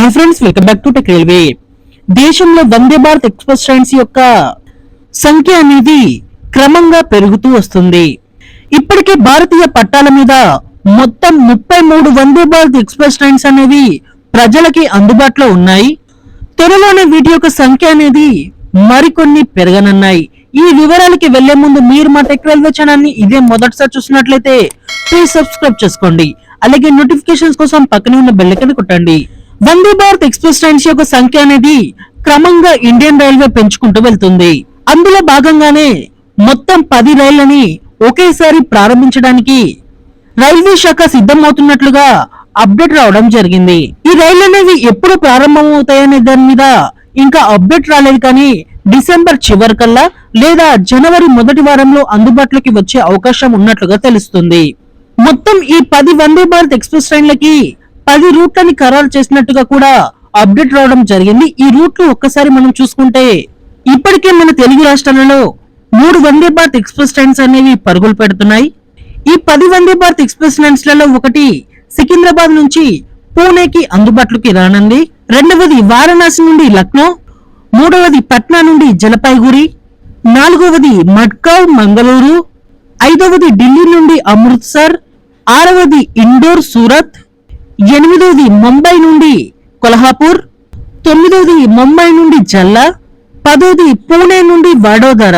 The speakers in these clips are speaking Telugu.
Hi friends, welcome back to tech railway. దేశంలో వందే భారత్ ఎక్స్ప్రెస్ ట్రైన్స్ యొక్క సంఖ్య అనేది క్రమంగా పెరుగుతూ వస్తుంది. ఇప్పటికే భారతీయ పట్టాల మీద మొత్తం 33 వందే భారత్ ఎక్స్ప్రెస్ ట్రైన్స్ అనేవి ప్రజలకి అందుబాటులో ఉన్నాయి. త్వరలోనే వీటి యొక్క సంఖ్య అనేది మరికొన్ని పెరగనున్నాయి. ఈ వివరాలకి వెళ్లే ముందు మీరు మా టెక్ రైల్వే ఛానల్ ని ఇదే మొదటిసారి చూసినట్లయితే ప్లీజ్ సబ్స్క్రైబ్ చేసుకోండి. అలాగే నోటిఫికేషన్స్ కోసం పక్కనే ఉన్న బెల్ ఐకాన్ కొట్టండి. వందే భారత్ ఎక్స్ప్రెస్ ట్రైన్స్ యొక్క సంఖ్య అనేది క్రమంగా ఇండియన్ రైల్వే పెంచుకుంటూ వెళ్తుంది. అందులో భాగంగానే మొత్తం 10 రైళ్లని ఒకేసారి ప్రారంభించడానికి రైల్వే శాఖ సిద్ధమవుతున్నట్లుగా అప్డేట్ రావడం జరిగింది. ఈ రైళ్లు అనేవి ఎప్పుడు ప్రారంభమవుతాయనే దాని మీద ఇంకా అప్డేట్ రాలేదు, కానీ డిసెంబర్ చివరికల్లా లేదా జనవరి మొదటి వారంలో అందుబాటులోకి వచ్చే అవకాశం ఉన్నట్లుగా తెలుస్తుంది. మొత్తం ఈ 10 వందే భారత్ ఎక్స్ప్రెస్ ట్రైన్లకి 10 రూట్లని ఖరారు చేసినట్టుగా కూడా అప్డేట్ రావడం జరిగింది. ఈ రూట్లు ఒక్కసారి మనం చూసుకుంటే ఇప్పటికే మన తెలుగు రాష్ట్రాలలో 3 వందే భారత్ ఎక్స్ప్రెస్ ట్రైన్స్ అనేవి పరుగులు పెడుతున్నాయి. ఈ 10 వందే భారత్ ఎక్స్ప్రెస్ ట్రైన్స్ లలో ఒకటి సికింద్రాబాద్ నుంచి పూణేకి అందుబాటులోకి రానుంది. రెండవది వారణాసి నుండి లక్నో, మూడవది పట్నా నుండి జలపైగురి, నాలుగవది మడ్గావ్ మంగళూరు, ఐదవది ఢిల్లీ నుండి అమృత్సర్, ఆరవది ఇండోర్ సూరత్, ఎనిమిదవది ముంబై నుండి కొల్హాపూర్, తొమ్మిదవది ముంబై నుండి జల్లా, 10వది పూణే నుండి వడోదర.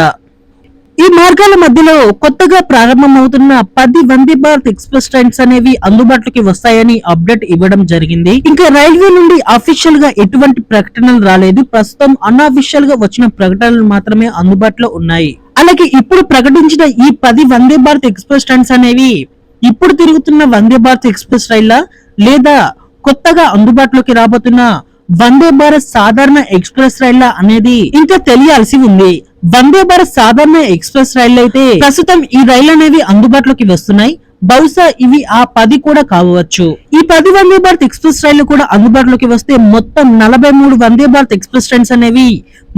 ఈ మార్గాల మధ్యలో కొత్తగా ప్రారంభమవుతున్న 10 వందే భారత్ ఎక్స్ప్రెస్ ట్రైన్స్ అనేవి అందుబాటులోకి వస్తాయని అప్డేట్ ఇవ్వడం జరిగింది. ఇంకా రైల్వే నుండి అఫీషియల్ గా ఎటువంటి ప్రకటనలు రాలేదు. ప్రస్తుతం అన్అఫీషియల్ గా వచ్చిన ప్రకటనలు మాత్రమే అందుబాటులో ఉన్నాయి. అలాగే ఇప్పుడు ప్రకటించిన ఈ 10 వందే భారత్ ఎక్స్ప్రెస్ ట్రైన్స్ అనేవి ఇప్పుడు తిరుగుతున్న వందే భారత్ ఎక్స్ప్రెస్ రైళ్ల లేదా కొత్తగా అందుబాటులోకి రాబోతున్న వందే భారత్ సాధారణ ఎక్స్ప్రెస్ రైళ్ల అనేది ఇంకా తెలియాల్సి ఉంది. వందే భారత్ సాధారణ ఎక్స్ప్రెస్ రైళ్లు అయితే ప్రస్తుతం ఈ రైళ్లు అనేవి అందుబాటులోకి వస్తున్నాయి. బహుశా ఇవి ఆ 10 కూడా కావచ్చు. ఈ 10 వందే భారత్ ఎక్స్ప్రెస్ రైళ్లు కూడా అందుబాటులోకి వస్తే మొత్తం 43 వందే భారత్ ఎక్స్ప్రెస్ ట్రైన్స్ అనేవి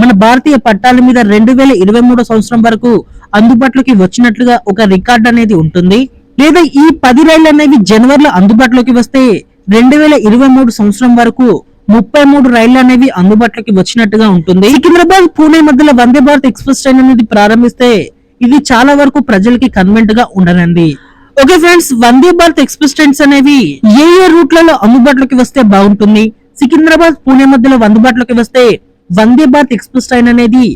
మన భారతీయ పట్టాల మీద 2023 సంవత్సరం వరకు అందుబాటులోకి వచ్చినట్లుగా ఒక రికార్డ్ అనేది ఉంటుంది. లేదా ఈ 10 రైళ్లు అనేవి జనవరిలో అందుబాటులోకి వస్తే 2023 సంవత్సరం వరకు 33 రైళ్లు అనేవి అందుబాటులోకి వచ్చినట్టుగా ఉంటుంది. సికింద్రాబాద్ పూణే మధ్యలో వందే భారత్ ఎక్స్ప్రెస్ ట్రైన్ అనేది ప్రారంభిస్తే ఇది చాలా వరకు ప్రజలకి కన్వెంట్ గా ఉండనుంది. Okay friends, Vande Bharat express trains అనేవి ఏ రూట్లలో అందుబాటులోకి వస్తే బాగుంటుంది, సికింద్రాబాద్ పూణే మధ్యలో అందుబాటులోకి వస్తే వందే భారత్ ఎక్స్ప్రెస్ ట్రైన్ అనేది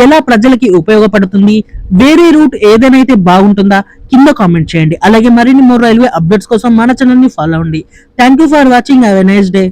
ఎలా ప్రజలకి ఉపయోగపడుతుంది, వేరే రూట్ ఏదైనా అయితే బాగుంటుందా కింద కామెంట్ చేయండి. అలాగే మరిన్ని మోర్ రైల్వే అప్డేట్స్ కోసం మన ఛానల్ ని ఫాలో అవ్వండి. Thank you for watching. Have a nice day.